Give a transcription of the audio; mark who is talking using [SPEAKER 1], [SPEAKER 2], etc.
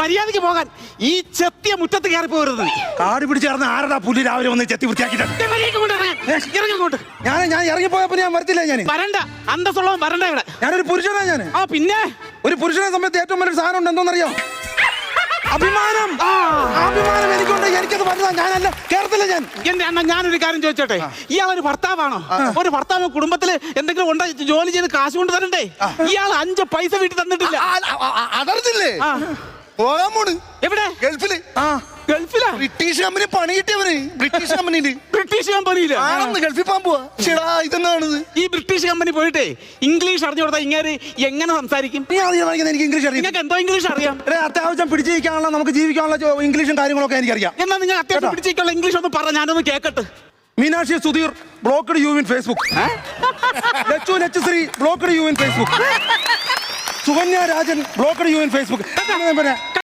[SPEAKER 1] മര്യാദയ്ക്ക് പോകാൻ. ഈ ചെത്തിയ മുറ്റത്ത് കയറി പോകരുത്.
[SPEAKER 2] കാട് പിടിച്ചേർന്ന് ആരടാ പുല്ല് രാവിലെ വന്ന് ചെത്തി വൃത്തിയാക്കിട്ട്?
[SPEAKER 1] ഇറങ്ങിക്കോട്ട്.
[SPEAKER 2] ഞാൻ ഇറങ്ങിപ്പോയപ്പോ ഞാൻ വരത്തില്ല. ഞാൻ
[SPEAKER 1] വരണ്ട, അന്തസ്സുള്ളവൻ വരണ്ട ഇവിടെ.
[SPEAKER 2] ഞാനൊരു പുരുഷനാ. ഞാൻ
[SPEAKER 1] പിന്നെ
[SPEAKER 2] ഒരു പുരുഷനെ സംബന്ധിച്ച് ഏറ്റവും വലിയൊരു സാധനം ഉണ്ട്, എന്തോന്നറിയോ? അഭിമാനം. അഭിമാനം എനിക്കുണ്ട്. എനിക്കത് പറഞ്ഞതാ. ഞാനല്ല കേരളത്തില്ല. ഞാൻ
[SPEAKER 1] എന്റെ അണ്ണ, ഞാനൊരു കാര്യം ചോദിച്ചോട്ടെ, ഇയാൾ ഒരു ഭർത്താവാണോ? ഒരു ഭർത്താവ് കുടുംബത്തില് എന്തെങ്കിലും ഉണ്ട്, ജോലി ചെയ്ത് കാശ് കൊണ്ട് തരണ്ടേ? ഇയാൾ 5 പൈസ വീട്ടിൽ തന്നിട്ടില്ല.
[SPEAKER 3] അതറിഞ്ഞില്ലേ? പോകാൻ പോണ്.
[SPEAKER 1] എവിടെ?
[SPEAKER 3] ഗൾഫില്.
[SPEAKER 1] ഗൾഫിലാ?
[SPEAKER 3] ബ്രിട്ടീഷ് കമ്പനി പണി കിട്ടിയവന്. ബ്രിട്ടീഷ് കമ്പനിയില്.
[SPEAKER 1] ബ്രിട്ടീഷ് കമ്പനിയില്
[SPEAKER 3] ആണെന്ന് ഗൾഫിൽ പോകാൻ പോവാ. ചേടാ, ഇതെന്നാണിത്?
[SPEAKER 1] ഈ ബ്രിട്ടീഷ് കമ്പനി പോയിട്ടേ ഇംഗ്ലീഷ് അറിഞ്ഞു കൊടുത്താൽ ഇങ്ങനെ എങ്ങനെ സംസാരിക്കും?
[SPEAKER 2] എനിക്ക് ഇംഗ്ലീഷ് അറിയാം.
[SPEAKER 1] നിങ്ങൾക്ക് എന്തോ ഇംഗ്ലീഷ് അറിയാം?
[SPEAKER 2] അത്യാവശ്യം പിടിച്ചിരിക്കാനുള്ള, നമുക്ക് ജീവിക്കാനുള്ള ഇംഗ്ലീഷും കാര്യങ്ങളൊക്കെ എനിക്കറിയാം.
[SPEAKER 1] എന്നാ നിങ്ങൾ അത്യാവശ്യം പിടിച്ചിരിക്കാനുള്ള ഇംഗ്ലീഷ് ഒന്ന് പറ, ഞാനൊന്ന് കേക്കട്ടെ.
[SPEAKER 2] Meenakshi Sudheer blocked you in Facebook. Lachusree blocked you in Facebook. Sukanya Rajan blocked you in Facebook.